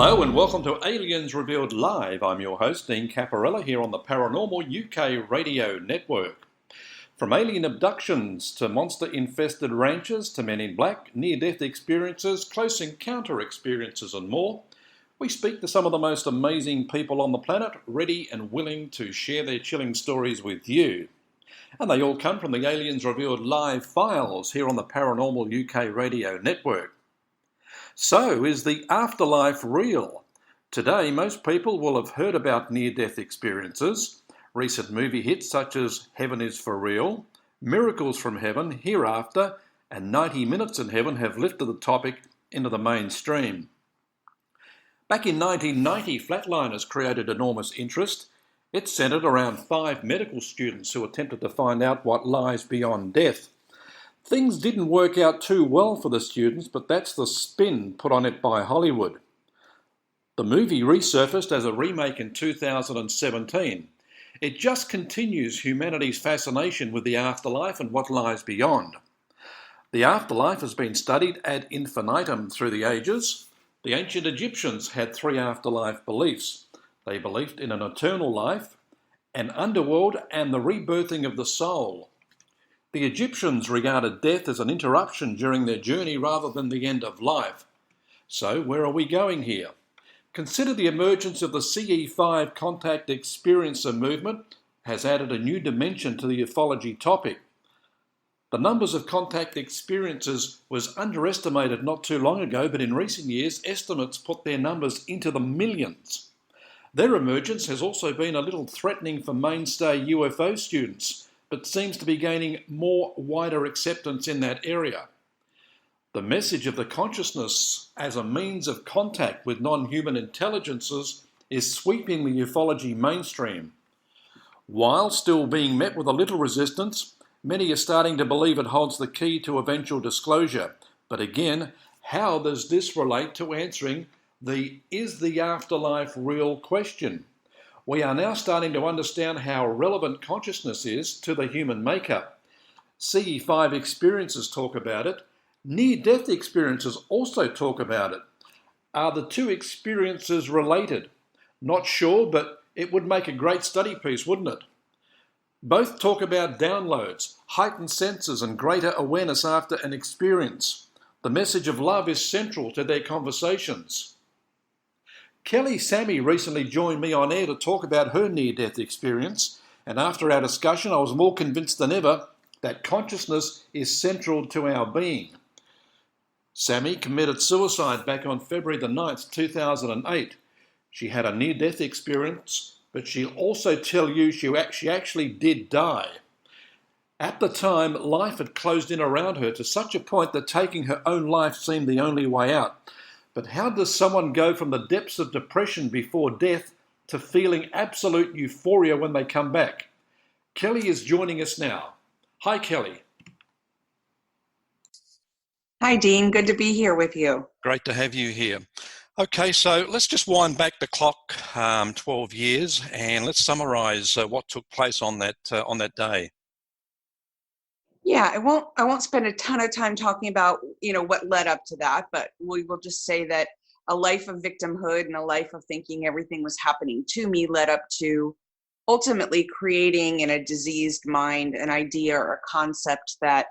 Hello and welcome to Aliens Revealed Live. I'm your host, Dean Caparella, here on the Paranormal UK Radio Network. From alien abductions to monster-infested ranches to men in black, near-death experiences, close encounter experiences and more, we speak to some of the most amazing people on the planet, ready and willing to share their chilling stories with you. And they all come from the Aliens Revealed Live files here on the Paranormal UK Radio Network. So, is the afterlife real? Today, most people will have heard about near-death experiences, recent movie hits such as Heaven is for Real, Miracles from Heaven, Hereafter, and 90 Minutes in Heaven have lifted the topic into the mainstream. Back in 1990, Flatliners created enormous interest. It centred around 5 medical students who attempted to find out what lies beyond death. Things didn't work out too well for the students, but that's the spin put on it by Hollywood. The movie resurfaced as a remake in 2017. It just continues humanity's fascination with the afterlife and what lies beyond. The afterlife has been studied ad infinitum through the ages. The ancient Egyptians had 3 afterlife beliefs. They believed in an eternal life, an underworld, and the rebirthing of the soul. The Egyptians regarded death as an interruption during their journey rather than the end of life. So, where are we going here? Consider the emergence of the CE5 contact experiencer movement has added a new dimension to the ufology topic. The numbers of contact experiences was underestimated not too long ago, but in recent years, estimates put their numbers into the millions. Their emergence has also been a little threatening for mainstay UFO students, but seems to be gaining more wider acceptance in that area. The message of the consciousness as a means of contact with non-human intelligences is sweeping the ufology mainstream. While still being met with a little resistance, many are starting to believe it holds the key to eventual disclosure. But again, how does this relate to answering the "is the afterlife real" question? We are now starting to understand how relevant consciousness is to the human makeup. CE5 experiences talk about it. Near-death experiences also talk about it. Are the two experiences related? Not sure, but it would make a great study piece, wouldn't it? Both talk about downloads, heightened senses, and greater awareness after an experience. The message of love is central to their conversations. Kelly Sammy recently joined me on air to talk about her near-death experience, and after our discussion I was more convinced than ever that consciousness is central to our being. Sammy committed suicide back on February the 9th, 2008. She had a near-death experience, but she'll also tell you she actually did die. At the time, life had closed in around her to such a point that taking her own life seemed the only way out. But how does someone go from the depths of depression before death to feeling absolute euphoria when they come back? Kelly is joining us now. Hi, Kelly. Hi, Dean. Good to be here with you. Great to have you here. Okay, so let's just wind back the clock 12 years and let's summarise what took place on that day. Yeah, I won't spend a ton of time talking about, what led up to that, but we will just say that a life of victimhood and a life of thinking everything was happening to me led up to ultimately creating in a diseased mind an idea or a concept that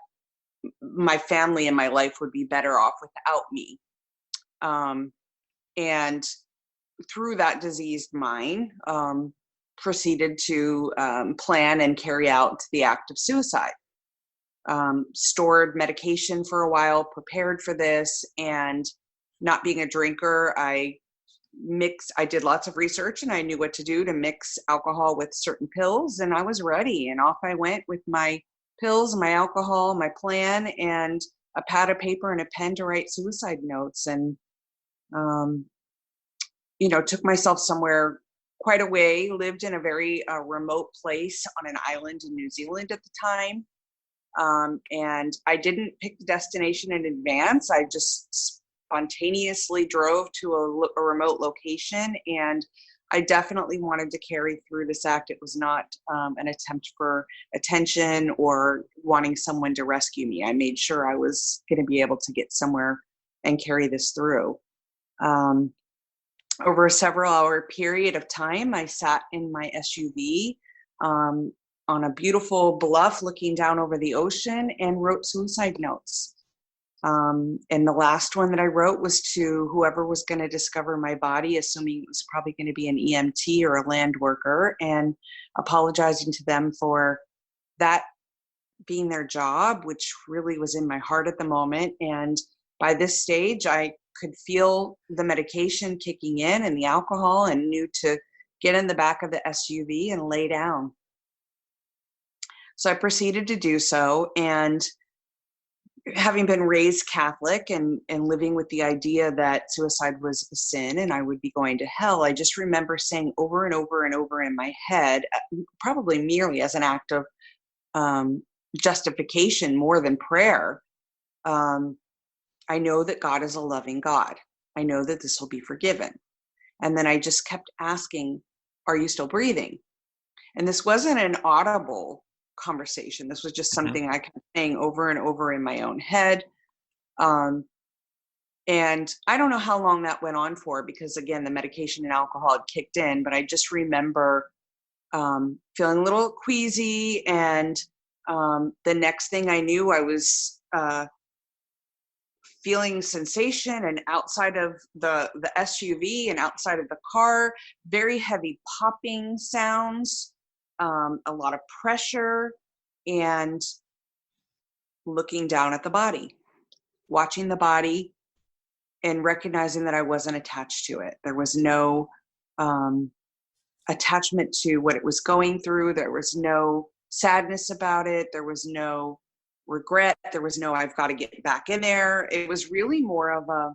my family and my life would be better off without me. And through that diseased mind, proceeded to plan and carry out the act of suicide. Stored medication for a while, prepared for this, and not being a drinker, I did lots of research and I knew what to do to mix alcohol with certain pills, and I was ready, and off I went with my pills, my alcohol, my plan, and a pad of paper and a pen to write suicide notes, and took myself somewhere quite away, lived in a very remote place on an island in New Zealand at the time. And I didn't pick the destination in advance. I just spontaneously drove to a remote location, and I definitely wanted to carry through this act. It was not an attempt for attention or wanting someone to rescue me. I made sure I was going to be able to get somewhere and carry this through. Over a several hour period of time, I sat in my SUV on a beautiful bluff looking down over the ocean and wrote suicide notes. And the last one that I wrote was to whoever was going to discover my body, assuming it was probably going to be an EMT or a land worker, and apologizing to them for that being their job, which really was in my heart at the moment. And by this stage, I could feel the medication kicking in and the alcohol, and knew to get in the back of the SUV and lay down. So I proceeded to do so. And having been raised Catholic and living with the idea that suicide was a sin and I would be going to hell, I just remember saying over and over and over in my head, probably merely as an act of justification more than prayer, I know that God is a loving God. I know that this will be forgiven. And then I just kept asking, are you still breathing? And this wasn't an audible conversation. This was just something I kept saying over and over in my own head. And I don't know how long that went on for, because again, the medication and alcohol had kicked in, but I just remember feeling a little queasy. And the next thing I knew, I was feeling sensation, and outside of the SUV and outside of the car, very heavy popping sounds, a lot of pressure, and looking down at the body, watching the body, and recognizing that I wasn't attached to it. There was no attachment to what it was going through. There was no sadness about it. There was no regret. There was no, I've got to get back in there. It was really more of a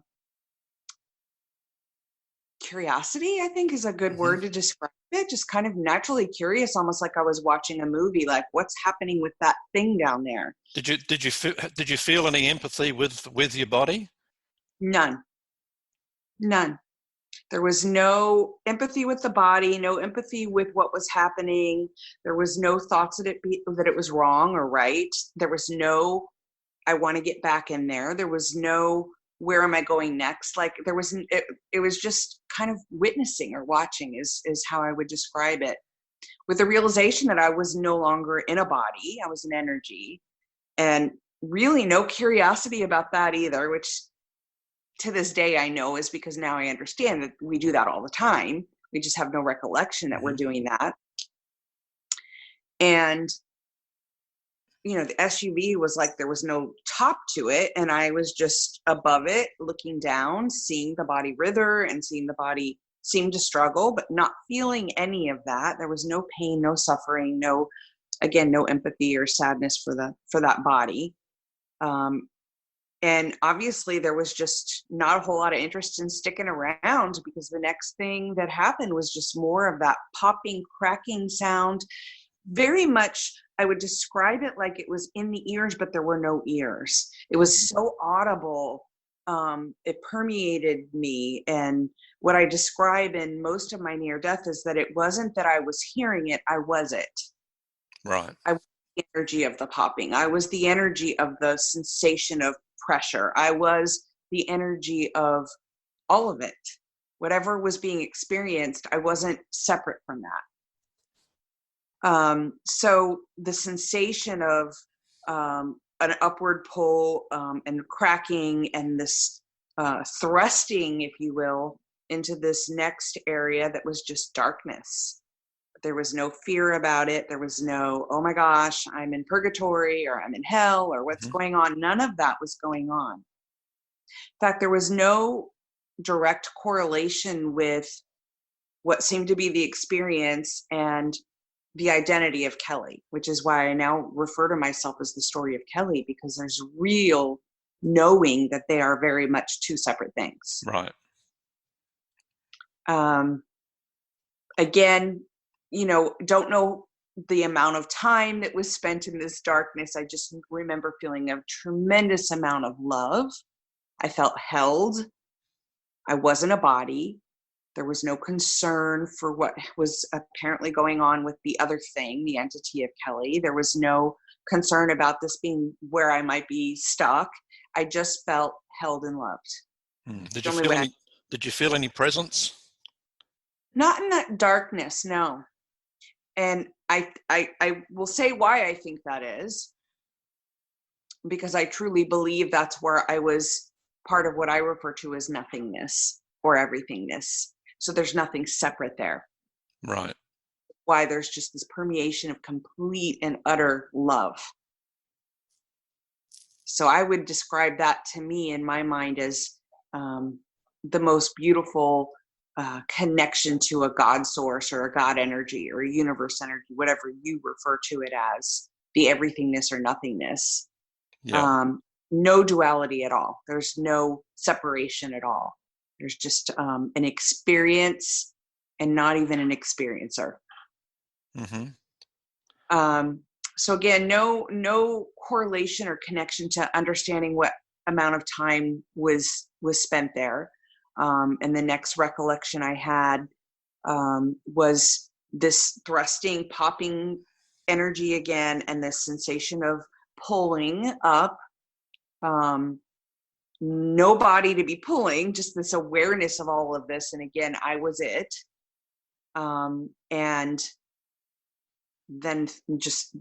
curiosity, I think is a good word to describe it. Just kind of naturally curious, almost like I was watching a movie, like what's happening with that thing down there. Did you feel any empathy with your body? None. There was no empathy with the body, no empathy with what was happening. There was no thoughts that it was wrong or right. There was no, I want to get back in there. There was no, where am I going next? Like there wasn't, it was just kind of witnessing or watching is how I would describe it, with the realization that I was no longer in a body. I was an energy, and really no curiosity about that either, which to this day I know is because now I understand that we do that all the time. We just have no recollection that we're doing that. And you know, the SUV was like, there was no top to it. And I was just above it, looking down, seeing the body writher and seeing the body seem to struggle, but not feeling any of that. There was no pain, no suffering, no empathy or sadness for that body. And obviously there was just not a whole lot of interest in sticking around, because the next thing that happened was just more of that popping, cracking sound. Very much, I would describe it like it was in the ears, but there were no ears. It was so audible. It permeated me. And what I describe in most of my near death is that it wasn't that I was hearing it, I was it. Right. I was the energy of the popping. I was the energy of the sensation of pressure. I was the energy of all of it. Whatever was being experienced, I wasn't separate from that. So the sensation of an upward pull and cracking and this thrusting, if you will, into this next area that was just darkness. There was no fear about it. There was no, oh my gosh, I'm in purgatory or I'm in hell or what's going on. None of that was going on. In fact, there was no direct correlation with what seemed to be the experience and the identity of Kelly, which is why I now refer to myself as the story of Kelly, because there's real knowing that they are very much two separate things. Right. Again, you know, don't know the amount of time that was spent in this darkness. I just remember feeling a tremendous amount of love. I felt held. I wasn't a body. There was no concern for what was apparently going on with the other thing, the entity of Kelly. There was no concern about this being where I might be stuck. I just felt held and loved. Did you feel any presence? Not in that darkness, no. And I will say why I think that is, because I truly believe that's where I was part of what I refer to as nothingness or everythingness. So there's nothing separate there. Right. Why there's just this permeation of complete and utter love. So I would describe that to me in my mind as the most beautiful connection to a God source or a God energy or a universe energy, whatever you refer to it as, the everythingness or nothingness. Yeah. No duality at all. There's no separation at all. There's just an experience and not even an experiencer. Mm-hmm. So again, no correlation or connection to understanding what amount of time was spent there. And the next recollection I had was this thrusting, popping energy again, and this sensation of pulling up. No body to be pulling, just this awareness of all of this. And again, I was it. And then just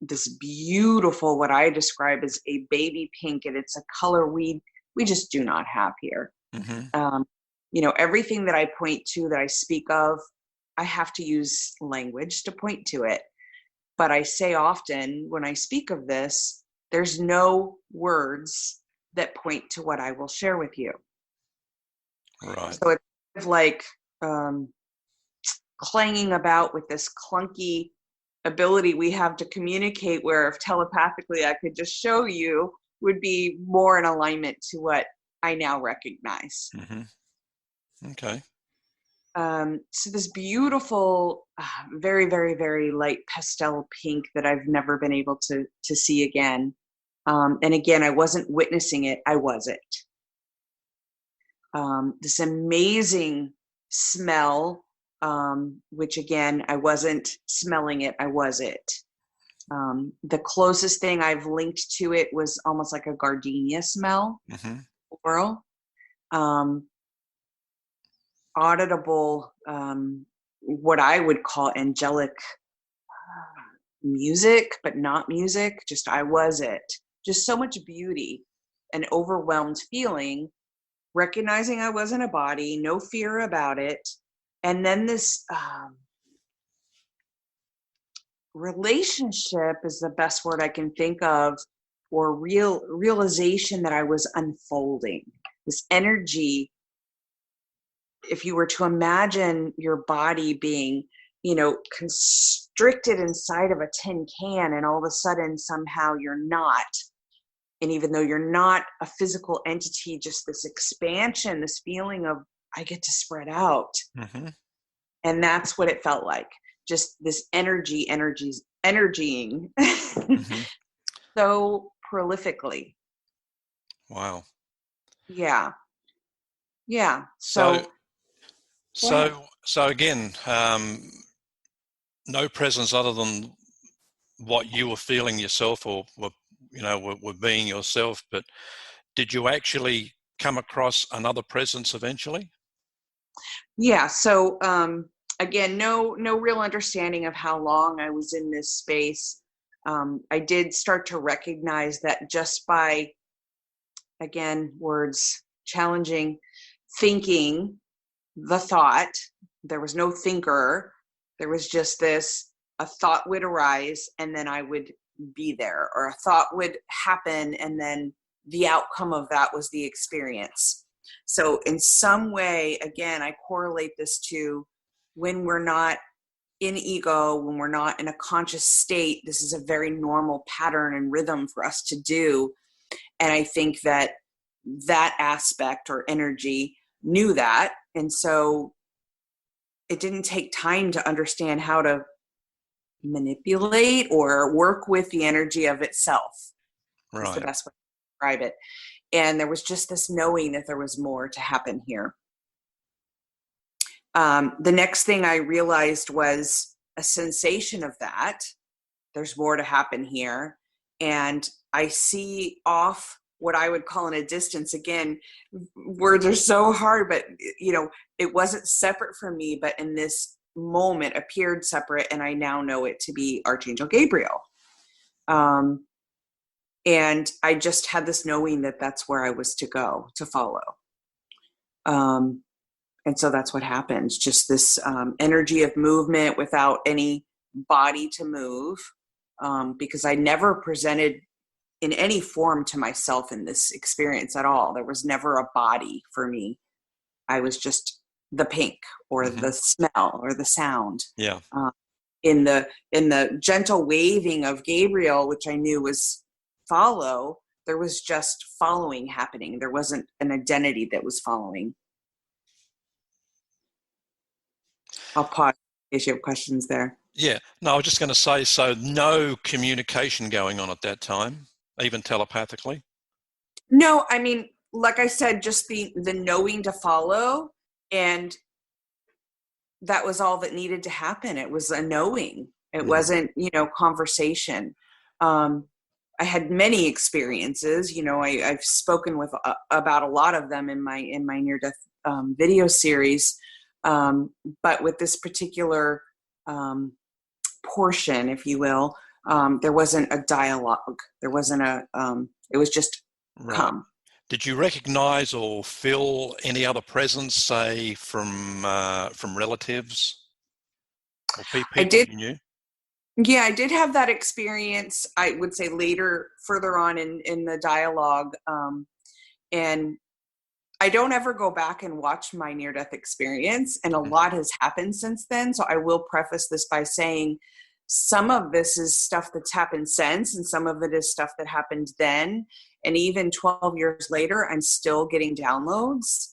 this beautiful, what I describe as a baby pink, and it's a color we just do not have here. Mm-hmm. Everything that I point to, that I speak of, I have to use language to point to it. But I say often when I speak of this, there's no words that point to what I will share with you. Right. So it's kind of like clanging about with this clunky ability we have to communicate, where if telepathically I could just show you, would be more in alignment to what I now recognize. Mm-hmm. Okay. So this beautiful, very, very, very light pastel pink that I've never been able to see again. And again, I wasn't witnessing it, I was it. This amazing smell, which again, I wasn't smelling it, I was it. The closest thing I've linked to it was almost like a gardenia smell, Mm-hmm. floral. Auditable, what I would call angelic music, but not music, just I was it. Just so much beauty, an overwhelmed feeling, recognizing I wasn't a body, no fear about it. And then this relationship is the best word I can think of, or realization that I was unfolding. This energy, if you were to imagine your body being, constricted inside of a tin can, and all of a sudden somehow you're not. And even though you're not a physical entity, just this expansion, this feeling of I get to spread out. Mm-hmm. And that's what it felt like. Just this energying Mm-hmm. so prolifically. Wow. Yeah. Yeah. So Go again, no presence other than what you were feeling yourself, or were being yourself. But did you actually come across another presence eventually? Yeah. So again, no real understanding of how long I was in this space. I did start to recognize that just by, again, words challenging, thinking the thought. There was no thinker. There was just a thought would arise, and then I would be there, or a thought would happen, and then the outcome of that was the experience. So in some way, again, I correlate this to when we're not in ego, when we're not in a conscious state, this is a very normal pattern and rhythm for us to do. And I think that aspect or energy knew that. And so it didn't take time to understand how to manipulate or work with the energy of itself. Is the Right. best way to describe it. And there was just this knowing that there was more to happen here. The next thing I realized was a sensation of that. There's more to happen here. And I see off what I would call in a distance. Again, words are so hard, but it wasn't separate from me, but in this moment appeared separate, and I now know it to be Archangel Gabriel. And I just had this knowing that that's where I was to go, to follow. And so that's what happens. Just this energy of movement without any body to move, because I never presented in any form to myself in this experience at all. There was never a body for me. I was just the pink or the smell or the sound. Yeah. In the gentle waving of Gabriel, which I knew was follow, there was just following happening. There wasn't an identity that was following. I'll pause in case you have questions there. Yeah. No, I was just going to say, so no communication going on at that time, even telepathically? No, I mean, like I said, just the knowing to follow, and that was all that needed to happen. It was a knowing. It wasn't, conversation. I had many experiences. I've spoken with about a lot of them in my near-death video series. But with this particular portion, if you will, there wasn't a dialogue. There wasn't it was just come. Did you recognize or feel any other presence, say from relatives or people you knew? Yeah, I did have that experience. I would say further on in the dialogue, and I don't ever go back and watch my near-death experience, and a lot has happened since then. So I will preface this by saying some of this is stuff that's happened since, and some of it is stuff that happened then. And even 12 years later, I'm still getting downloads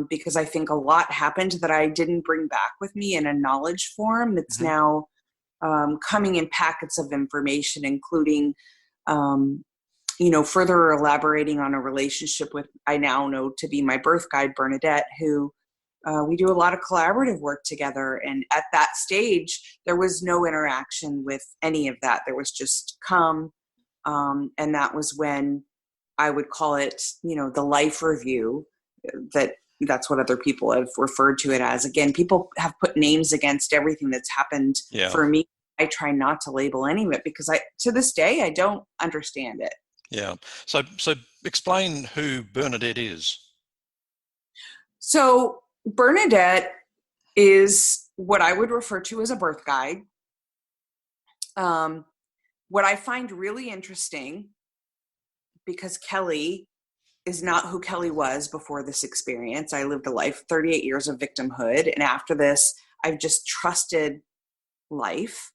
because I think a lot happened that I didn't bring back with me in a knowledge form that's now coming in packets of information, including further elaborating on a relationship with, I now know to be my birth guide, Bernadette, who we do a lot of collaborative work together. And at that stage, there was no interaction with any of that. There was just come. And that was when I would call it, the life review. That's what other people have referred to it as. Again, people have put names against everything that's happened for me. I try not to label any of it because to this day, I don't understand it. Yeah. So explain who Bernadette is. So Bernadette is what I would refer to as a birth guide. What I find really interesting, because Kelly is not who Kelly was before this experience. I lived a life, 38 years of victimhood. And after this, I've just trusted life.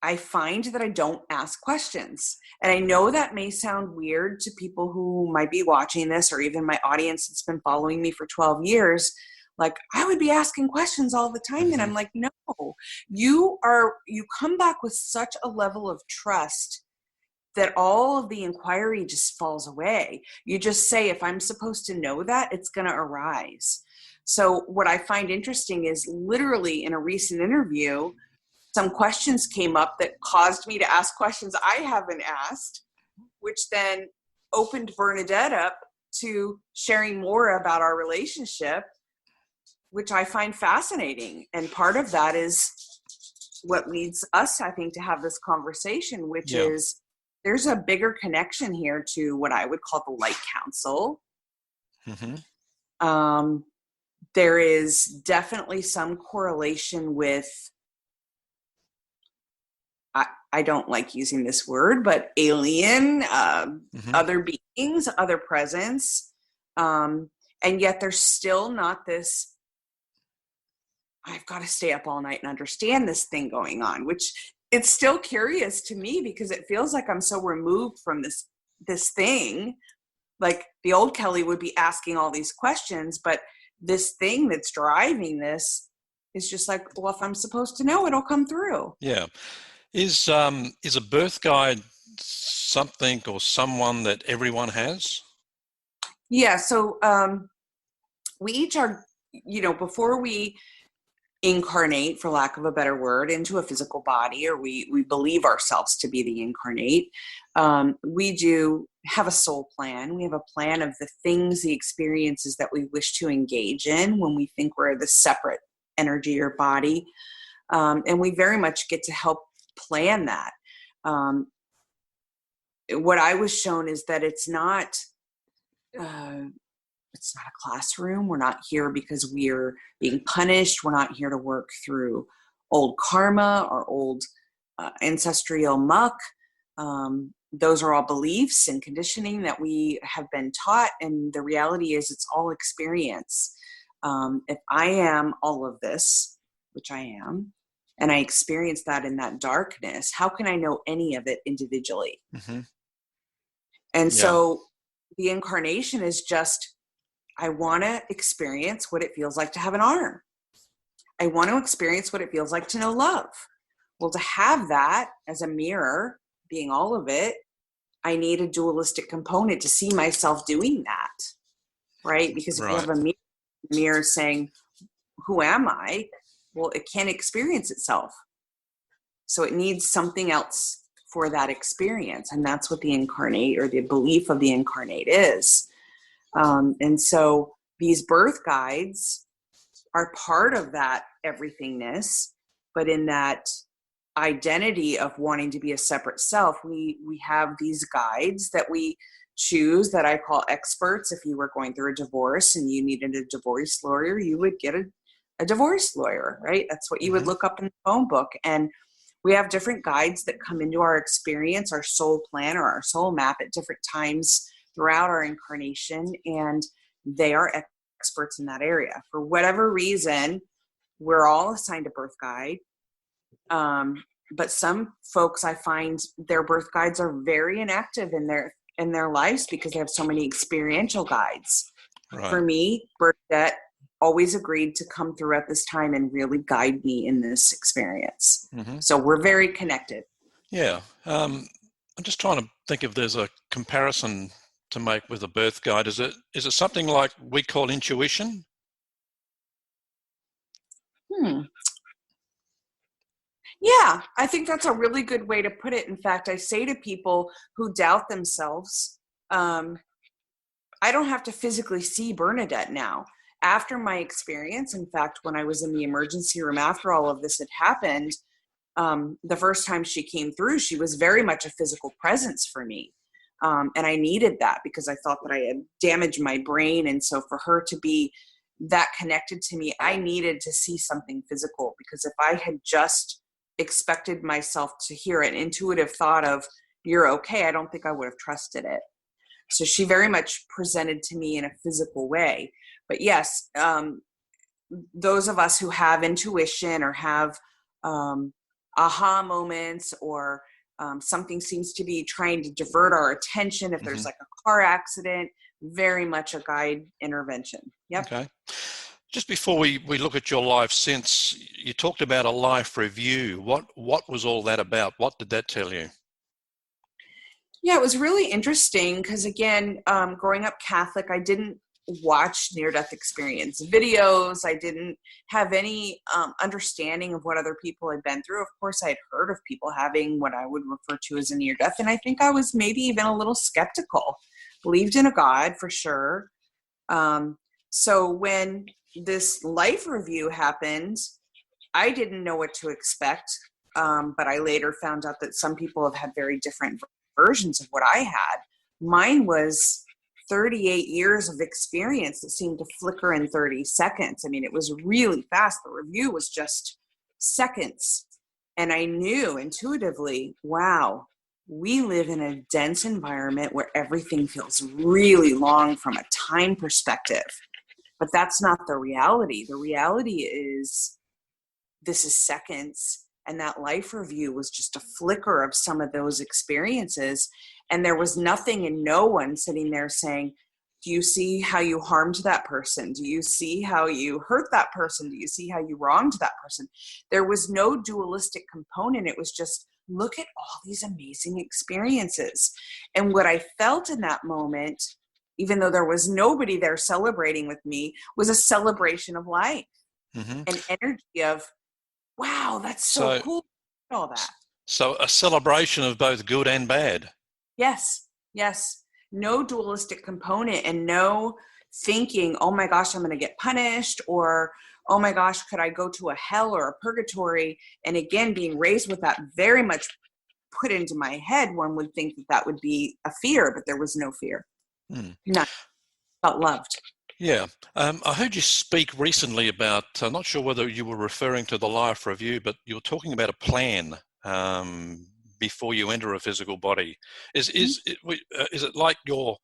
I find that I don't ask questions. And I know that may sound weird to people who might be watching this, or even my audience that's been following me for 12 years. Like, I would be asking questions all the time. And I'm like, no, you come back with such a level of trust that all of the inquiry just falls away. You just say, if I'm supposed to know that, it's going to arise. So what I find interesting is literally in a recent interview, some questions came up that caused me to ask questions I haven't asked, which then opened Bernadette up to sharing more about our relationship, which I find fascinating. And part of that is what leads us, I think, to have this conversation, which is there's a bigger connection here to what I would call the light council. There is definitely some correlation with, I don't like using this word, but alien, other beings, other presence. And yet there's still not this, I've got to stay up all night and understand this thing going on, which it's still curious to me because it feels like I'm so removed from this thing. Like the old Kelly would be asking all these questions, but this thing that's driving this is just like, well, if I'm supposed to know, it'll come through. Yeah. Is a birth guide something or someone that everyone has? Yeah. So we each are, before we incarnate, for lack of a better word, into a physical body, or we believe ourselves to be the incarnate. We do have a soul plan. We have a plan of the things, the experiences that we wish to engage in when we think we're the separate energy or body. And we very much get to help plan that. What I was shown is that it's not a classroom. We're not here because we're being punished. We're not here to work through old karma or old ancestral muck. Those are all beliefs and conditioning that we have been taught. And the reality is it's all experience. If I am all of this, which I am, and I experience that in that darkness, how can I know any of it individually? Mm-hmm. And so the incarnation is just, I want to experience what it feels like to have an arm. I want to experience what it feels like to know love. Well, to have that as a mirror, being all of it, I need a dualistic component to see myself doing that, right? Because if you have a mirror saying, who am I? Well, it can't experience itself. So it needs something else for that experience. And that's what the incarnate, or the belief of the incarnate, is. And so these birth guides are part of that everythingness, but in that identity of wanting to be a separate self, we have these guides that we choose, that I call experts. If you were going through a divorce and you needed a divorce lawyer, you would get a divorce lawyer, right? That's what you would look up in the phone book. And we have different guides that come into our experience, our soul plan or our soul map, at different times throughout our incarnation, and they are experts in that area. For whatever reason, we're all assigned a birth guide. But some folks, I find their birth guides are very inactive in their lives because they have so many experiential guides. Right. For me, Bernadette always agreed to come through at this time and really guide me in this experience. Mm-hmm. So we're very connected. Yeah. I'm just trying to think if there's a comparison to make with a birth guide. Is it something like we call intuition? Yeah, I think that's a really good way to put it. In fact, I say to people who doubt themselves, I don't have to physically see Bernadette now. After my experience, in fact, when I was in the emergency room after all of this had happened, the first time she came through, she was very much a physical presence for me. And I needed that because I thought that I had damaged my brain. And so for her to be that connected to me, I needed to see something physical, because if I had just expected myself to hear an intuitive thought of, you're okay, I don't think I would have trusted it. So she very much presented to me in a physical way. But yes, those of us who have intuition or have aha moments, or something seems to be trying to divert our attention, if there's like a car accident, very much a guide intervention. Yep. Okay. Just before we look at your life since, you talked about a life review. What was all that about? What did that tell you? Yeah, it was really interesting because, again, growing up Catholic, I didn't watch near-death experience videos. I didn't have any understanding of what other people had been through. Of course, I had heard of people having what I would refer to as a near-death, and I think I was maybe even a little skeptical. Believed in a God, for sure. So when this life review happened, I didn't know what to expect, but I later found out that some people have had very different versions of what I had. Mine was 38 years of experience that seemed to flicker in 30 seconds. I mean, it was really fast. The review was just seconds. And I knew intuitively, wow, we live in a dense environment where everything feels really long from a time perspective. But that's not the reality. The reality is this is seconds. And that life review was just a flicker of some of those experiences. And there was nothing and no one sitting there saying, do you see how you harmed that person? Do you see how you hurt that person? Do you see how you wronged that person? There was no dualistic component. It was just, look at all these amazing experiences. And what I felt in that moment, even though there was nobody there celebrating with me, was a celebration of life. Mm-hmm. an energy of, wow, that's so So, cool, all that. so a celebration of both good and bad. Yes, yes. No dualistic component, and no thinking, oh my gosh, I'm going to get punished, or oh my gosh, could I go to a hell or a purgatory? And again, being raised with that very much put into my head, one would think that that would be a fear, but there was no fear. Mm. None. Felt loved. Yeah. I heard you speak recently about, not sure whether you were referring to the life review, but you were talking about a plan before you enter a physical body. Is it like you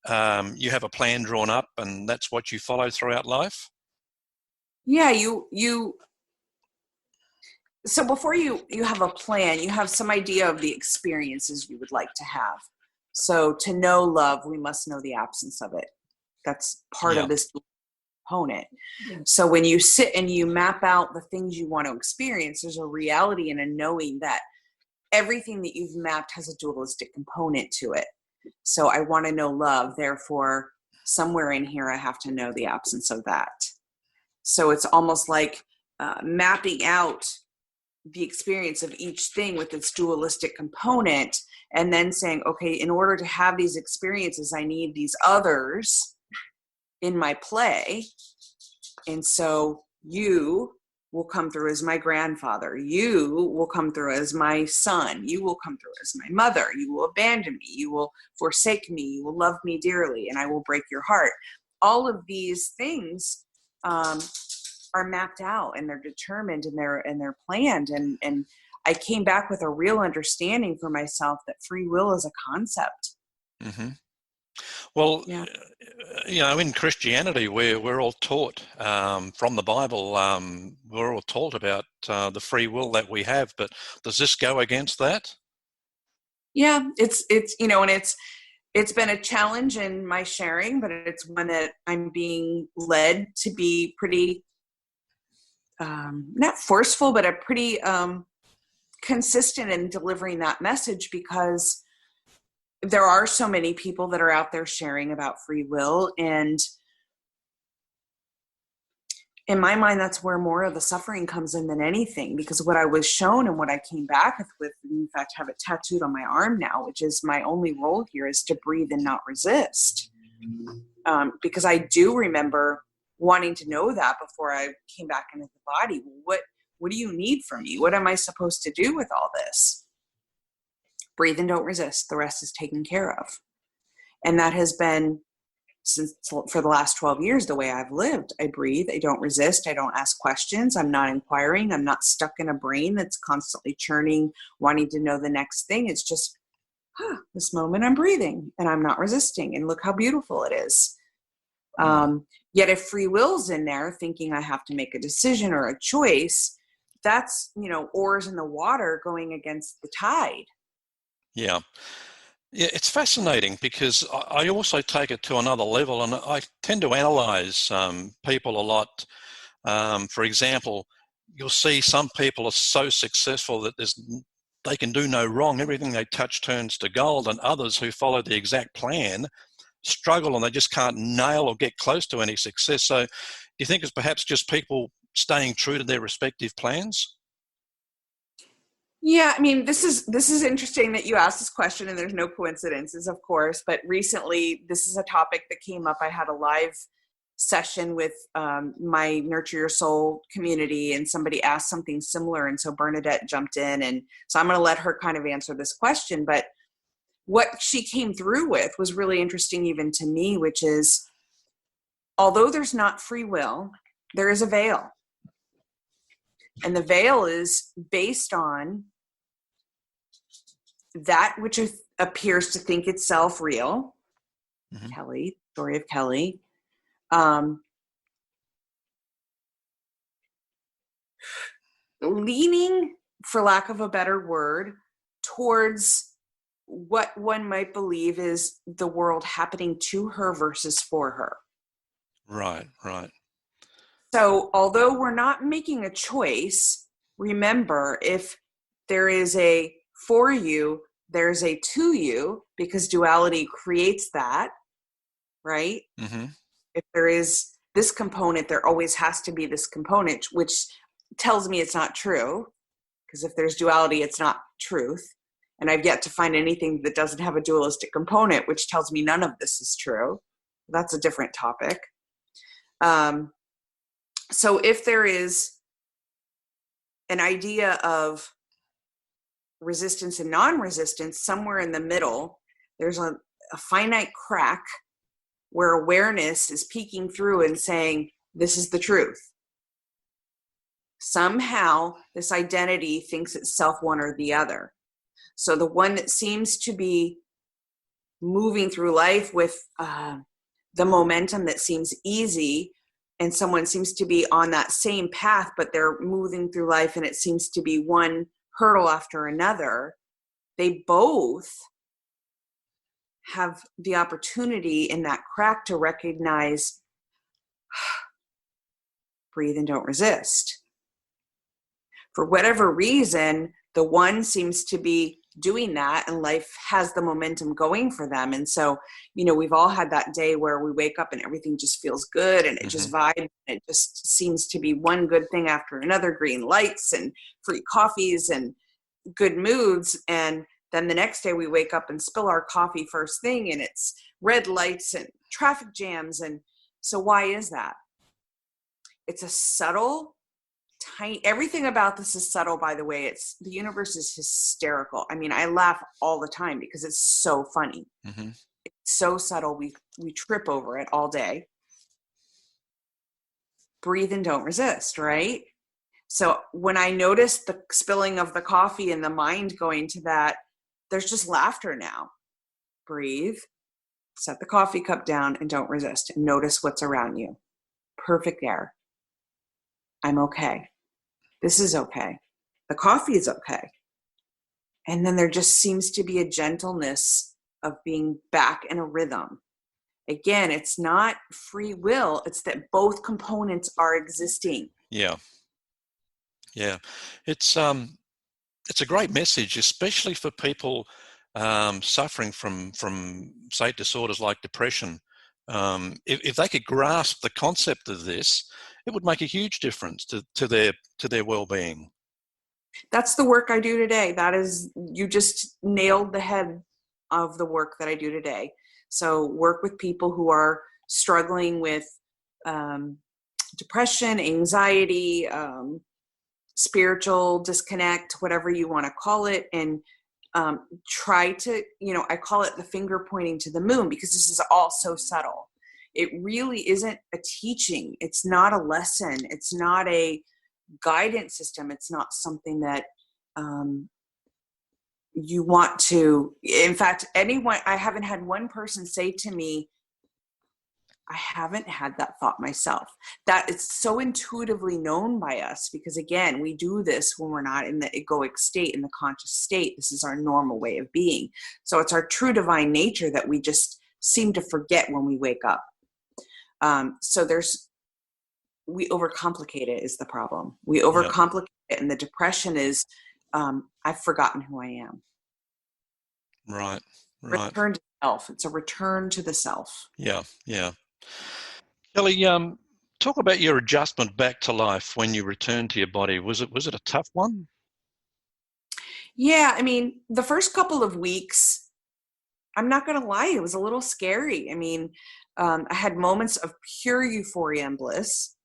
have a plan drawn up and that's what you follow throughout life? Yeah, so before you have a plan, you have some idea of the experiences you would like to have. So to know love, we must know the absence of it. That's part Yeah. of this component. So when you sit and you map out the things you want to experience, there's a reality and a knowing that everything that you've mapped has a dualistic component to it. So I want to know love, therefore somewhere in here I have to know the absence of that. So it's almost like mapping out the experience of each thing with its dualistic component, and then saying, okay, in order to have these experiences, I need these others in my play. And so you will come through as my grandfather. You will come through as my son. You will come through as my mother. You will abandon me. You will forsake me. You will love me dearly, and I will break your heart. All of these things are mapped out, and they're determined, and they're planned. And I came back with a real understanding for myself that free will is a concept. Mm-hmm. Well, Yeah. in Christianity, we're all taught from the Bible. We're all taught about the free will that we have. But does this go against that? Yeah, it's and it's been a challenge in my sharing, but it's one that I'm being led to be pretty not forceful, but a pretty consistent in delivering that message, because there are so many people that are out there sharing about free will, and in my mind, that's where more of the suffering comes in than anything, because what I was shown and what I came back with, in fact, have it tattooed on my arm now, which is my only role here, is to breathe and not resist. Because I do remember wanting to know that before I came back into the body. What do you need from me? What am I supposed to do with all this? Breathe and don't resist. The rest is taken care of. And that has been, since for the last 12 years, the way I've lived. I breathe, I don't resist, I don't ask questions, I'm not inquiring, I'm not stuck in a brain that's constantly churning, wanting to know the next thing. It's just, this moment I'm breathing and I'm not resisting, and look how beautiful it is. Yet if free will's in there, thinking I have to make a decision or a choice, that's, oars in the water going against the tide. Yeah. Yeah, it's fascinating because I also take it to another level, and I tend to analyze people a lot. For example, you'll see some people are so successful that they can do no wrong. Everything they touch turns to gold, and others who follow the exact plan struggle and they just can't nail or get close to any success. So do you think it's perhaps just people staying true to their respective plans? Yeah, I mean, this is interesting that you asked this question, and there's no coincidences, of course. But recently, this is a topic that came up. I had a live session with my Nurture Your Soul community, and somebody asked something similar, and so Bernadette jumped in, and so I'm going to let her kind of answer this question. But what she came through with was really interesting, even to me, which is, although there's not free will, there is a veil, and the veil is based on that which appears to think itself real. Mm-hmm. Kelly, story of Kelly. Leaning, for lack of a better word, towards what one might believe is the world happening to her versus for her. Right. So although we're not making a choice, remember, if there is a for you, there's a to you, because duality creates that, right? Mm-hmm. If there is this component, there always has to be this component, which tells me it's not true. Because if there's duality, it's not truth. And I've yet to find anything that doesn't have a dualistic component, which tells me none of this is true. That's a different topic. So if there is an idea of resistance and non-resistance, somewhere in the middle, there's a finite crack where awareness is peeking through and saying, this is the truth. Somehow this identity thinks itself one or the other. So the one that seems to be moving through life with the momentum that seems easy, and someone seems to be on that same path, but they're moving through life and it seems to be one hurdle after another, they both have the opportunity in that crack to recognize, breathe and don't resist. For whatever reason, the one seems to be doing that and life has the momentum going for them. And so, we've all had that day where we wake up and everything just feels good and it just vibes. And it just seems to be one good thing after another, green lights and free coffees and good moods. And then the next day we wake up and spill our coffee first thing and it's red lights and traffic jams. And so why is that? It's a subtle, tiny, everything about this is subtle, by the way. The universe is hysterical. I mean, I laugh all the time because it's so funny. It's so subtle. We trip over it all day. Breathe and don't resist, right? So when I notice the spilling of the coffee and the mind going to that, there's just laughter now. Breathe, set the coffee cup down and don't resist. And notice what's around you. Perfect air. I'm okay. This is okay. The coffee is okay. And then there just seems to be a gentleness of being back in a rhythm. Again, it's not free will. It's that both components are existing. Yeah. Yeah. It's a great message, especially for people suffering from say disorders like depression. If they could grasp the concept of this, it would make a huge difference to their well-being. That's the work I do today. You just nailed the head of the work that I do today. So work with people who are struggling with depression, anxiety, spiritual disconnect, whatever you want to call it, and try to, I call it the finger pointing to the moon, because this is all so subtle. It really isn't a teaching. It's not a lesson. It's not a guidance system. It's not something that you want to, in fact, I haven't had one person say to me, I haven't had that thought myself. That it's so intuitively known by us, because again, we do this when we're not in the egoic state, in the conscious state. This is our normal way of being. So it's our true divine nature that we just seem to forget when we wake up. So we overcomplicate it is the problem. We overcomplicate it, and the depression is, I've forgotten who I am. Right. Return to self. It's a return to the self. Yeah. Kelly, talk about your adjustment back to life when you returned to your body. Was it a tough one? Yeah, I mean, the first couple of weeks, I'm not going to lie, it was a little scary. I mean, I had moments of pure euphoria and bliss.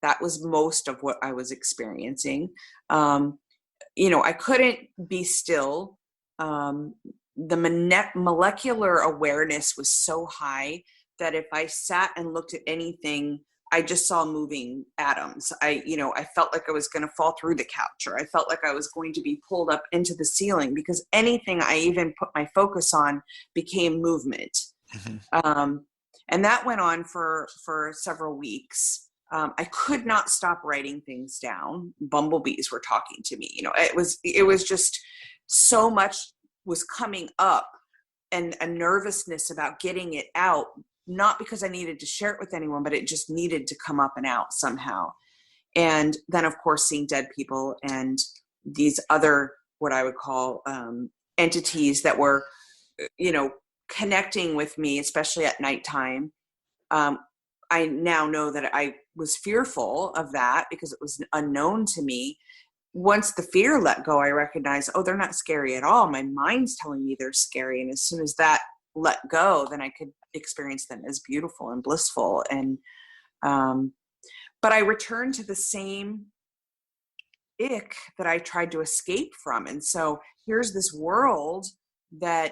That was most of what I was experiencing. I couldn't be still. The molecular awareness was so high that if I sat and looked at anything, I just saw moving atoms. I felt like I was going to fall through the couch, or I felt like I was going to be pulled up into the ceiling, because anything I even put my focus on became movement. And that went on for several weeks. I could not stop writing things down. Bumblebees were talking to me. It was just so much was coming up, and a nervousness about getting it out, not because I needed to share it with anyone, but it just needed to come up and out somehow. And then, of course, seeing dead people and these other, what I would call entities that were, connecting with me, especially at nighttime. I now know that I was fearful of that because it was unknown to me. Once the fear let go, I recognized, oh, they're not scary at all. My mind's telling me they're scary. And as soon as that let go, then I could experience them as beautiful and blissful. And, but I returned to the same ick that I tried to escape from. And so here's this world that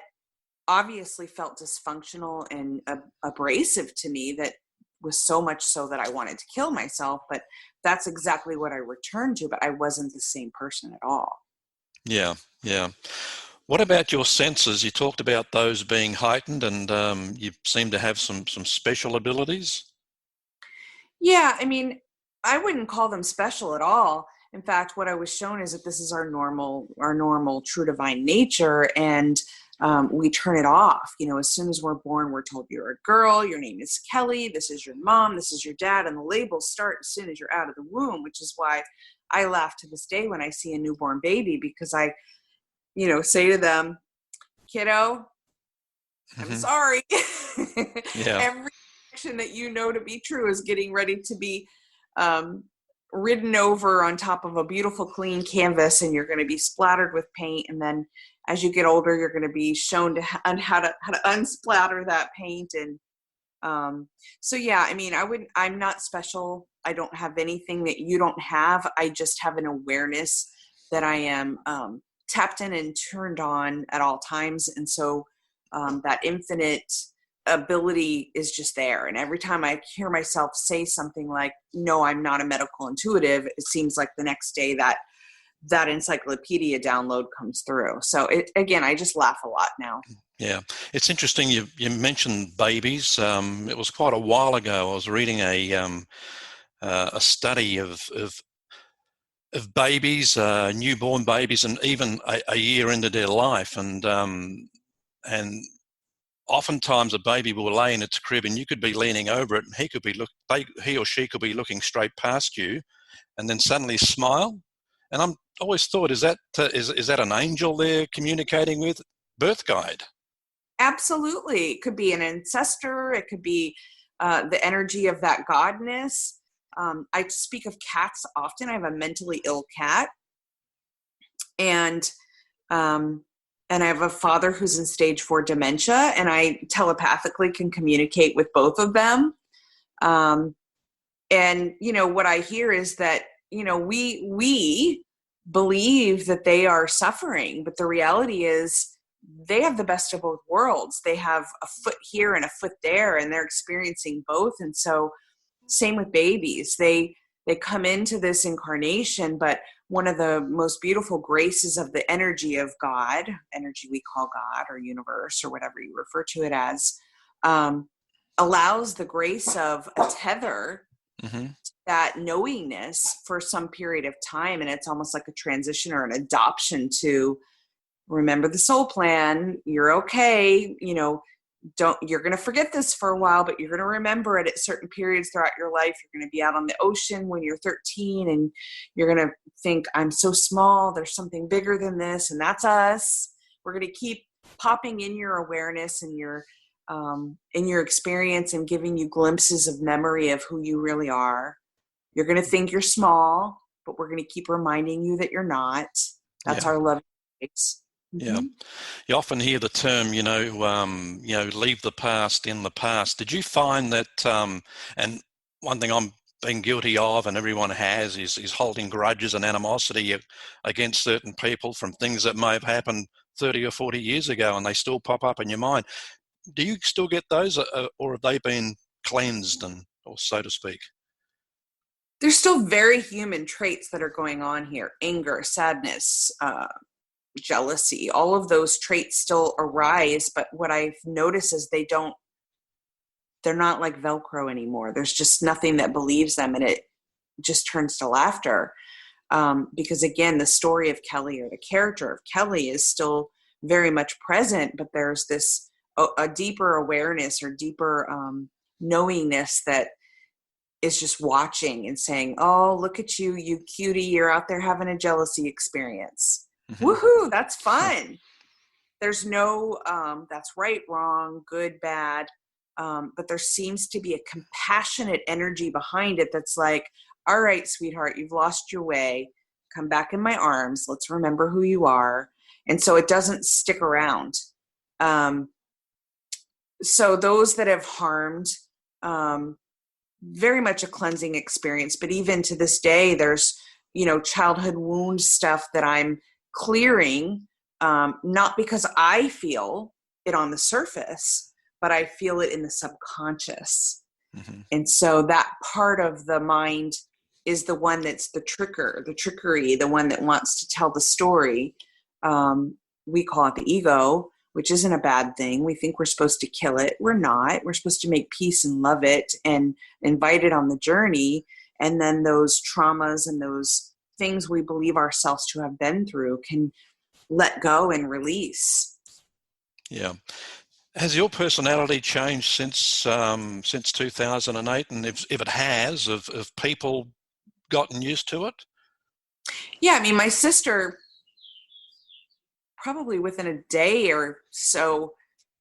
obviously felt dysfunctional and abrasive to me, that was so much so that I wanted to kill myself. But that's exactly what I returned to, but I wasn't the same person at all. Yeah, yeah. What about your senses? You talked about those being heightened, and you seem to have some special abilities. Yeah, I mean, I wouldn't call them special at all. In fact, what I was shown is that this is our normal, true divine nature, and we turn it off. You know, as soon as we're born, we're told you're a girl, your name is Kelly, this is your mom, this is your dad, and the labels start as soon as you're out of the womb, which is why I laugh to this day when I see a newborn baby, because I, say to them, kiddo, I'm sorry. Yeah. Every action that you know to be true is getting ready to be ridden over on top of a beautiful clean canvas, and you're going to be splattered with paint. And then as you get older, you're going to be shown how to unsplatter that paint. And so, yeah, I mean, I'm not special. I don't have anything that you don't have. I just have an awareness that I am tapped in and turned on at all times. And so that infinite ability is just there. And every time I hear myself say something like, no, I'm not a medical intuitive, it seems like the next day that encyclopedia download comes through. So again, I just laugh a lot now. Yeah, it's interesting. You mentioned babies. It was quite a while ago. I was reading a study of babies, newborn babies, and even a year into their life, and oftentimes a baby will lay in its crib, and you could be leaning over it, and he or she could be looking straight past you, and then suddenly smile. And I'm always thought, is that an angel they're communicating with? Birth guide. Absolutely. It could be an ancestor. It could be the energy of that godness. I speak of cats often. I have a mentally ill cat. And I have a father who's in stage 4 dementia, and I telepathically can communicate with both of them. And, what I hear is that, we believe that they are suffering, but the reality is they have the best of both worlds. They have a foot here and a foot there, and they're experiencing both. And so same with babies. They come into this incarnation, but one of the most beautiful graces of the energy of God, energy we call God or universe or whatever you refer to it as, allows the grace of a tether, that knowingness for some period of time. And it's almost like a transition or an adoption to remember the soul plan. You're okay. You're going to forget this for a while, but you're going to remember it at certain periods throughout your life. You're going to be out on the ocean when you're 13, and you're going to think, I'm so small, there's something bigger than this, and that's us. We're going to keep popping in your awareness and your experience and giving you glimpses of memory of who you really are. You're going to think you're small, but we're going to keep reminding you that you're not. That's our love. Yeah. You often hear the term, leave the past in the past. Did you find that, and one thing I'm being guilty of, and everyone has, is holding grudges and animosity against certain people from things that may have happened 30 or 40 years ago, and they still pop up in your mind. Do you still get those, or have they been cleansed, or so to speak? There's still very human traits that are going on here. Anger, sadness, jealousy, all of those traits still arise, but what I've noticed is they're not like Velcro anymore. There's just nothing that believes them, and it just turns to laughter. Because again, the story of Kelly, or the character of Kelly, is still very much present, but there's this a deeper awareness or deeper knowingness that is just watching and saying, oh, look at you, you cutie, you're out there having a jealousy experience. Woohoo, that's fun. There's no that's right, wrong, good, bad. but there seems to be a compassionate energy behind it that's like, all right, sweetheart, you've lost your way. Come back in my arms. Let's remember who you are. And so it doesn't stick around. So those that have harmed, very much a cleansing experience. But even to this day, there's, childhood wound stuff that I'm clearing, not because I feel it on the surface, but I feel it in the subconscious. Mm-hmm. And so that part of the mind is the one that's the trickery, the one that wants to tell the story. We call it the ego, which isn't a bad thing. We think we're supposed to kill it. We're not. We're supposed to make peace and love it and invite it on the journey. And then those traumas and those things we believe ourselves to have been through can let go and release. Yeah. Has your personality changed since 2008? And if it has, have people gotten used to it? Yeah, I mean, my sister, probably within a day or so,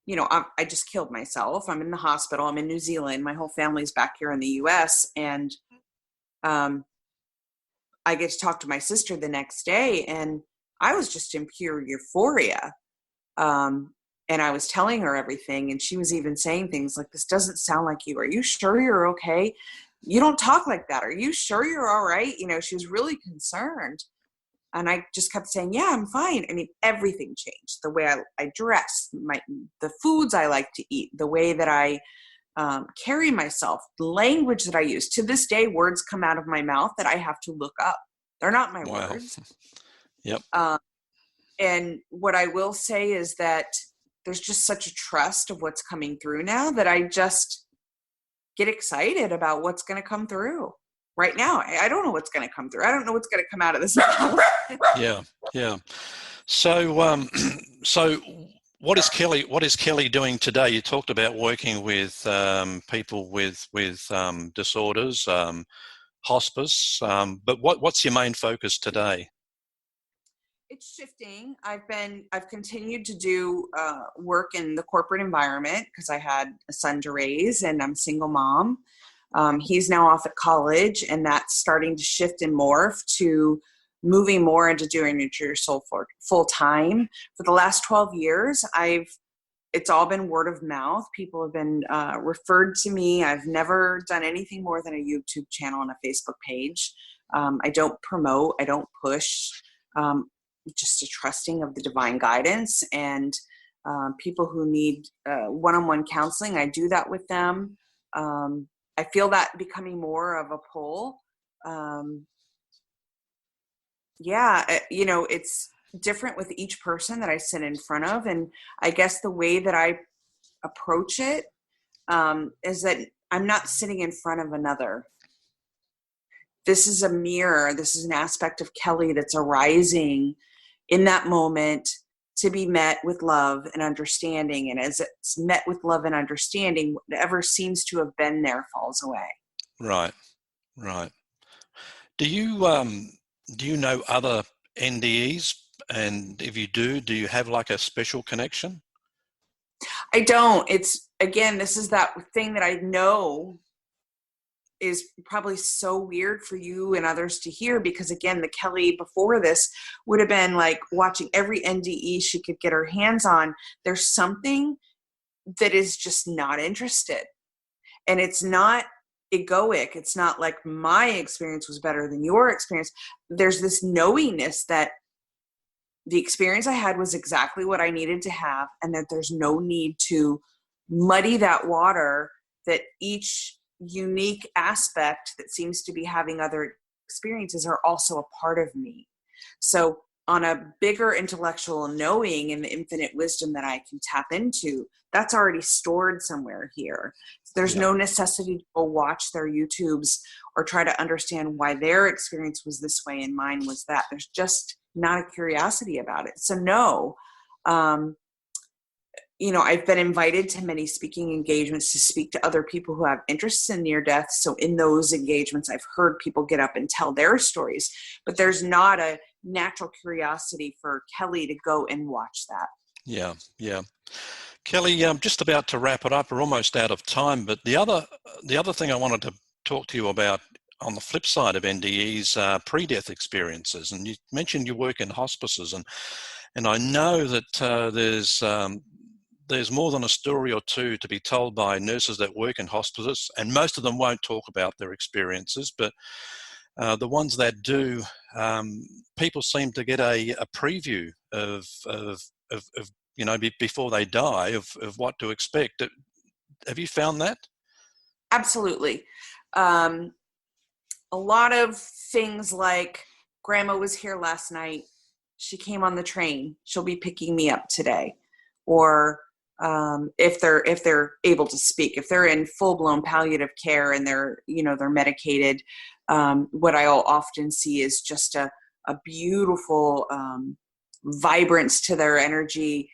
I just killed myself. I'm in the hospital. I'm in New Zealand. My whole family's back here in the US. And I get to talk to my sister the next day, and I was just in pure euphoria. And I was telling her everything, and she was even saying things like, this doesn't sound like you. Are you sure you're okay? You don't talk like that. Are you sure you're all right? She was really concerned. And I just kept saying, yeah, I'm fine. I mean, everything changed. The way I dress, the foods I like to eat, the way that I carry myself, the language that I use. To this day, words come out of my mouth that I have to look up. They're not my words. Yep. And what I will say is that there's just such a trust of what's coming through now that I just get excited about what's going to come through. Right now, I don't know what's going to come through. I don't know what's going to come out of this mouth. Yeah. So, so what is Kelly doing today? You talked about working with people with disorders, hospice, but what's your main focus today? It's shifting. I've continued to do work in the corporate environment because I had a son to raise, and I'm a single mom. He's now off at college, and that's starting to shift and morph to moving more into doing it yourself full time. For the last 12 years, it's all been word of mouth. People have been referred to me. I've never done anything more than a YouTube channel and a Facebook page. I don't promote. I don't push. Just a trusting of the divine guidance, and people who need one-on-one counseling, I do that with them. I feel that becoming more of a pull. It's different with each person that I sit in front of. And I guess the way that I approach it is that I'm not sitting in front of another. This is a mirror. This is an aspect of Kelly that's arising in that moment to be met with love and understanding. And as it's met with love and understanding, whatever seems to have been there falls away. Right. Do you know other NDEs? And if you do you have like a special connection? I don't. It's, again, this is that thing that I know is probably so weird for you and others to hear, because again, the Kelly before this would have been like watching every NDE she could get her hands on. There's something that is just not interested, and it's not egoic. It's not like my experience was better than your experience. There's this knowingness that the experience I had was exactly what I needed to have, and that there's no need to muddy that water, that each unique aspect that seems to be having other experiences are also a part of me. So on a bigger intellectual knowing and the infinite wisdom that I can tap into, that's already stored somewhere here. There's no necessity to go watch their YouTubes or try to understand why their experience was this way and mine was that. There's just not a curiosity about it. So no, I've been invited to many speaking engagements to speak to other people who have interests in near death. So in those engagements, I've heard people get up and tell their stories, but there's not a natural curiosity for Kelly to go and watch that. Yeah. Kelly, I'm just about to wrap it up. We're almost out of time, but the other thing I wanted to talk to you about on the flip side of NDEs are pre-death experiences. And you mentioned you work in hospices, and I know that there's more than a story or two to be told by nurses that work in hospices, and most of them won't talk about their experiences, but the ones that do, people seem to get a preview of before they die of what to expect. Have you found that? Absolutely. A lot of things like, Grandma was here last night. She came on the train. She'll be picking me up today. Or if they're able to speak, if they're in full-blown palliative care and they're medicated, what I'll often see is just a beautiful vibrance to their energy,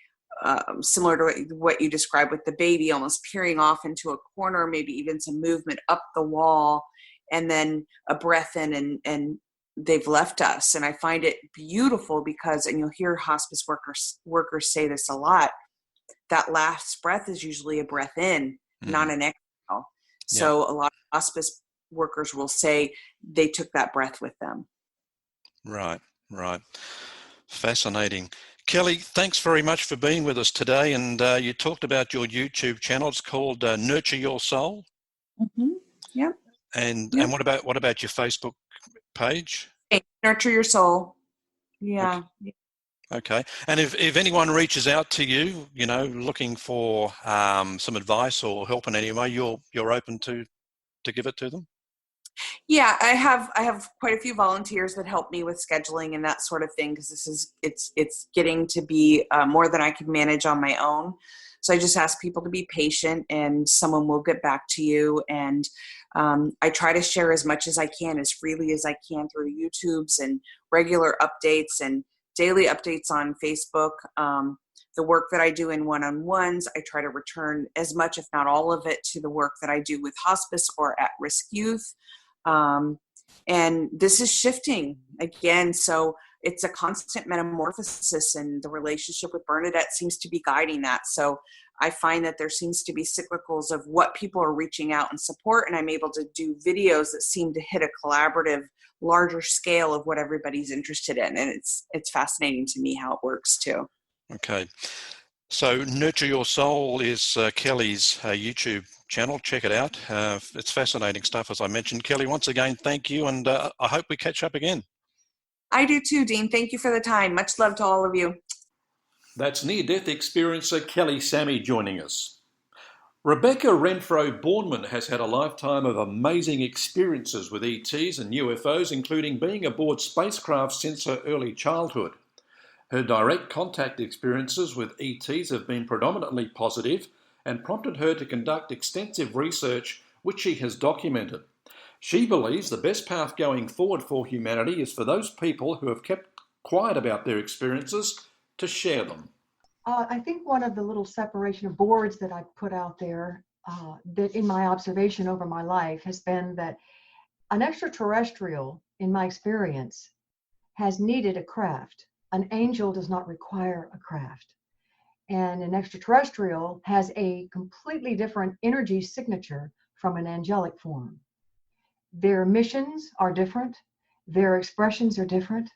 similar to what you described with the baby, almost peering off into a corner, maybe even some movement up the wall, and then a breath in, and they've left us. And I find it beautiful because, and you'll hear hospice workers say this a lot, that last breath is usually a breath in, not an exhale. So a lot of hospice workers will say they took that breath with them. Right. Fascinating. Kelly, thanks very much for being with us today. And you talked about your YouTube channel. It's called Nurture Your Soul. Mm-hmm. Yep. And what about your Facebook page? Hey, Nurture Your Soul. Yeah. Okay. And if anyone reaches out to you, looking for some advice or help in any way, you're open to give it to them? Yeah, I have quite a few volunteers that help me with scheduling and that sort of thing, because it's getting to be more than I can manage on my own. So I just ask people to be patient, and someone will get back to you. And I try to share as much as I can, as freely as I can, through YouTubes and regular updates and daily updates on Facebook. The work that I do in one-on-ones, I try to return as much, if not all of it, to the work that I do with hospice or at-risk youth. And this is shifting again. So it's a constant metamorphosis, and the relationship with Bernadette seems to be guiding that. So I find that there seems to be cyclicals of what people are reaching out and support, and I'm able to do videos that seem to hit a collaborative, larger scale of what everybody's interested in. And it's fascinating to me how it works too. Okay. So Nurture Your Soul is Kelly's YouTube channel. Check it out. It's fascinating stuff, as I mentioned. Kelly, once again, thank you, and I hope we catch up again. I do too, Dean. Thank you for the time. Much love to all of you. That's near-death experiencer Kelly Sammy joining us. Rebecca Renfro-Bourneman has had a lifetime of amazing experiences with ETs and UFOs, including being aboard spacecraft since her early childhood. Her direct contact experiences with ETs have been predominantly positive and prompted her to conduct extensive research, which she has documented. She believes the best path going forward for humanity is for those people who have kept quiet about their experiences to share them. I think one of the little separation of boards that I put out there, that in my observation over my life, has been that an extraterrestrial, in my experience, has needed a craft. An angel does not require a craft. And an extraterrestrial has a completely different energy signature from an angelic form. Their missions are different, their expressions are different,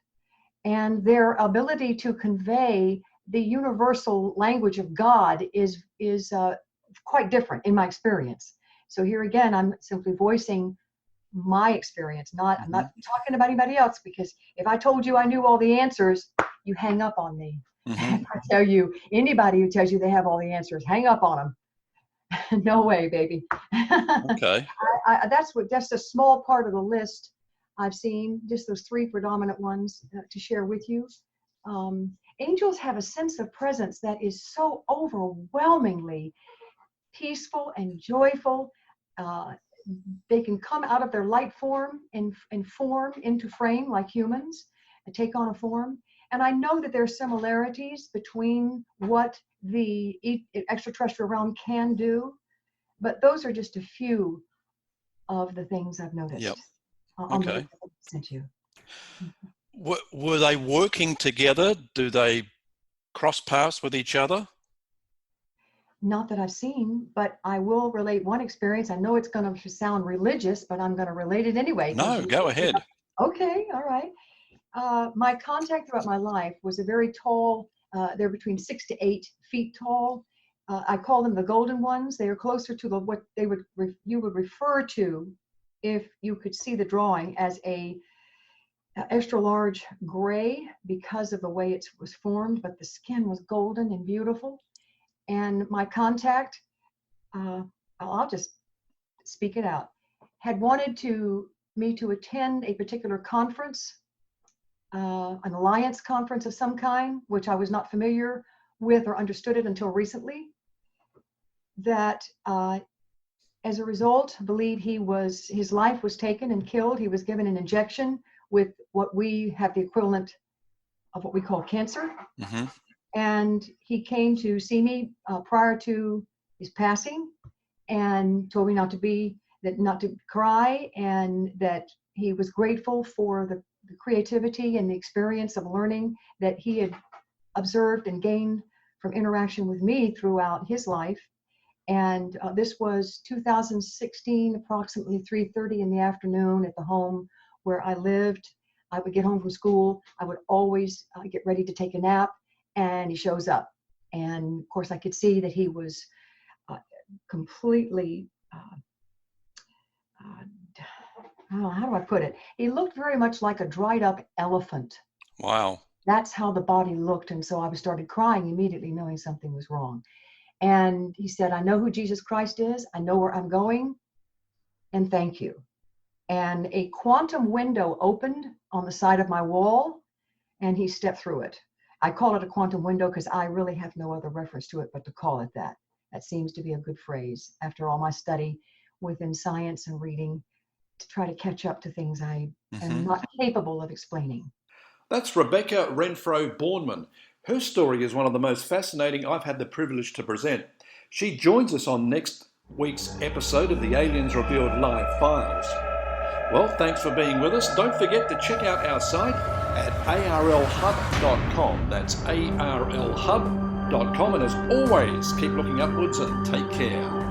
and their ability to convey the universal language of God is quite different in my experience. So here again, I'm simply voicing my experience, I'm not talking about anybody else, because if I told you I knew all the answers, you hang up on me. I tell you, anybody who tells you they have all the answers, hang up on them. No way, baby. Okay. That's a small part of the list I've seen, just those three predominant ones to share with you. Angels have a sense of presence that is so overwhelmingly peaceful and joyful. They can come out of their light form and form into frame like humans and take on a form. And I know that there are similarities between what the extraterrestrial realm can do, but those are just a few of the things I've noticed. Yep. Okay. Sent you. Were they working together? Do they cross paths with each other? Not that I've seen, but I will relate one experience. I know it's going to sound religious, but I'm going to relate it anyway. No, go ahead. Okay, all right. My contact throughout my life was a very tall, they're between 6 to 8 feet tall. I call them the golden ones. They are closer to what you would refer to, if you could see the drawing, as a extra large gray, because of the way it was formed, but the skin was golden and beautiful. And my contact, I'll just speak it out, had wanted me to attend a particular conference, an alliance conference of some kind, which I was not familiar with or understood it until recently. That as a result, I believe his life was taken and killed. He was given an injection with what we have the equivalent of what we call cancer. Mm-hmm. And he came to see me prior to his passing and told me not to cry, and that he was grateful for the creativity and the experience of learning that he had observed and gained from interaction with me throughout his life. And this was 2016, approximately 3:30 in the afternoon at the home where I lived. I would get home from school. I would always get ready to take a nap, and he shows up. And of course I could see that he was completely, how do I put it? He looked very much like a dried up elephant. Wow. That's how the body looked. And so I started crying immediately, knowing something was wrong. And he said, I know who Jesus Christ is. I know where I'm going. And thank you. And a quantum window opened on the side of my wall, and he stepped through it. I call it a quantum window because I really have no other reference to it but to call it that. That seems to be a good phrase after all my study within science and reading to try to catch up to things I am not capable of explaining. That's Rebecca Renfro Bourneman. Her story is one of the most fascinating I've had the privilege to present. She joins us on next week's episode of the Aliens Revealed Live Files. Well, thanks for being with us. Don't forget to check out our site at arlhub.com. That's arlhub.com. And as always, keep looking upwards and take care.